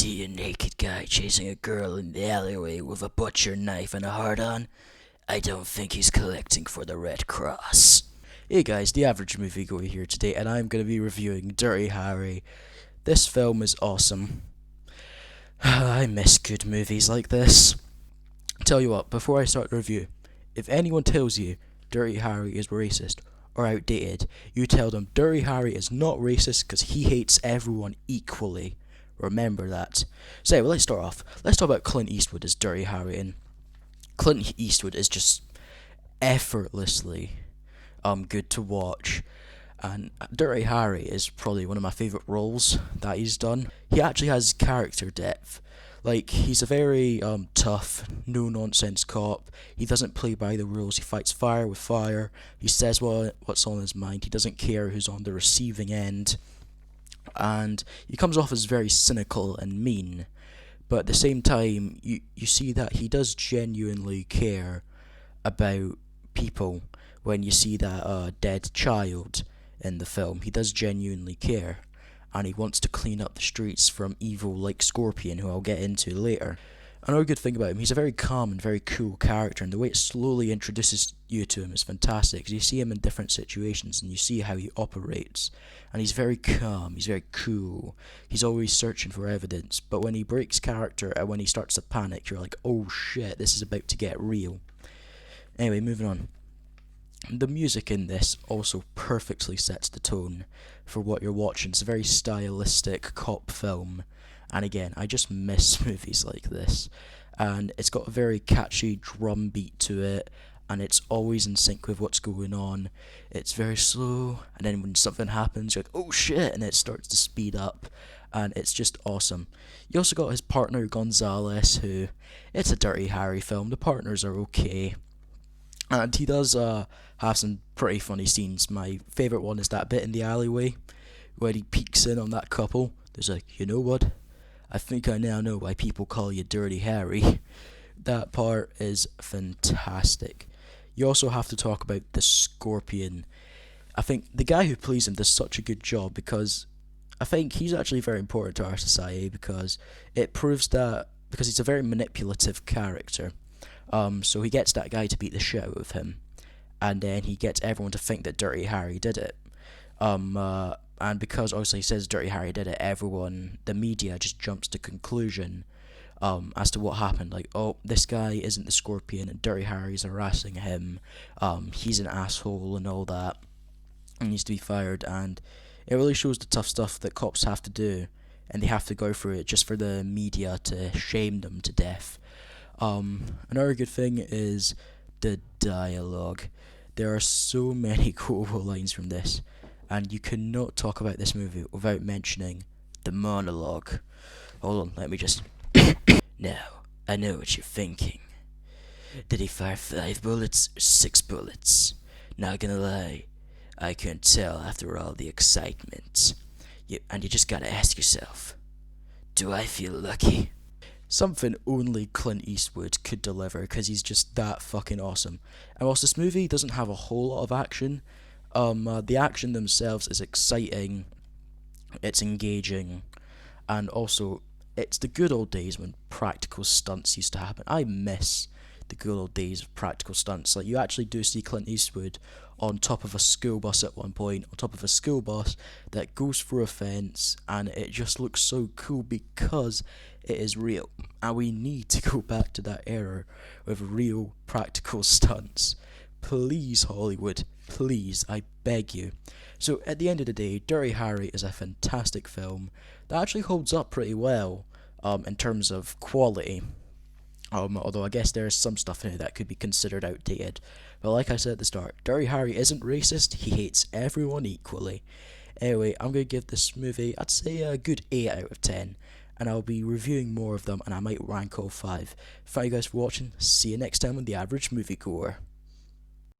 see a naked guy chasing a girl in the alleyway with a butcher knife and a heart on, I don't think he's collecting for the Red Cross. Hey guys, the average moviegoer here today, and I'm going to be reviewing Dirty Harry. This film is awesome. I miss good movies like this. Tell you what, before I start the review, if anyone tells you Dirty Harry is racist or outdated, you tell them Dirty Harry is not racist because he hates everyone equally. Remember that. So anyway, let's start off. Let's talk about Clint Eastwood as Dirty Harry, and Clint Eastwood is just effortlessly good to watch. And Dirty Harry is probably one of my favourite roles that he's done. He actually has character depth. Like, he's a very tough, no-nonsense cop. He doesn't play by the rules. He fights fire with fire. He says what's on his mind. He doesn't care who's on the receiving end. And he comes off as very cynical and mean. But at the same time, you see that he does genuinely care about people. When you see that dead child in the film, he does genuinely care, and he wants to clean up the streets from evil like Scorpion, who I'll get into later. Another good thing about him, he's a very calm and very cool character, and the way it slowly introduces you to him is fantastic, because you see him in different situations, and you see how he operates, and he's very calm, he's very cool, he's always searching for evidence, but when he breaks character and when he starts to panic, you're like, oh shit, this is about to get real. Anyway, moving on. The music in this also perfectly sets the tone for what you're watching. It's a very stylistic cop film, and again, I just miss movies like this. And it's got a very catchy drum beat to it, and it's always in sync with what's going on. It's very slow, and then when something happens, you're like, oh shit, and it starts to speed up, and it's just awesome. You also got his partner Gonzalez, who, it's a Dirty Harry film, the partners are okay. And he does have some pretty funny scenes. My favourite one is that bit in the alleyway where he peeks in on that couple. There's like, you know what? I think I now know why people call you Dirty Harry. That part is fantastic. You also have to talk about the Scorpion. I think the guy who plays him does such a good job, because I think he's actually very important to our society, because it proves that, because he's a very manipulative character. So he gets that guy to beat the shit out of him, and then he gets everyone to think that Dirty Harry did it. And because obviously he says Dirty Harry did it, everyone, the media just jumps to conclusion as to what happened. Like, oh, this guy isn't the Scorpion, and Dirty Harry's harassing him. He's an asshole and all that, and needs to be fired. And it really shows the tough stuff that cops have to do, and they have to go through it just for the media to shame them to death. Another good thing is the dialogue. There are so many quotable lines from this, and you cannot talk about this movie without mentioning the monologue. Hold on, let me just... Now, I know what you're thinking. Did he fire 5 bullets or 6 bullets? Not gonna lie, I couldn't tell after all the excitement. And you just gotta ask yourself, do I feel lucky? Something only Clint Eastwood could deliver, because he's just that fucking awesome. And whilst this movie doesn't have a whole lot of action, the action themselves is exciting, it's engaging, and also it's the good old days when practical stunts used to happen. I miss the good old days of practical stunts. Like, you actually do see Clint Eastwood on top of a school bus at one point, on top of a school bus that goes through a fence, and it just looks so cool because it is real. And we need to go back to that era with real practical stunts. Please, Hollywood, please, I beg you. So at the end of the day, Dirty Harry is a fantastic film that actually holds up pretty well in terms of quality. Although I guess there is some stuff in it that could be considered outdated. But like I said at the start, Dirty Harry isn't racist, he hates everyone equally. Anyway, I'm going to give this movie, I'd say a good 8 out of 10. And I'll be reviewing more of them, and I might rank all 5. Thank you guys for watching, see you next time on The Average Moviegoer.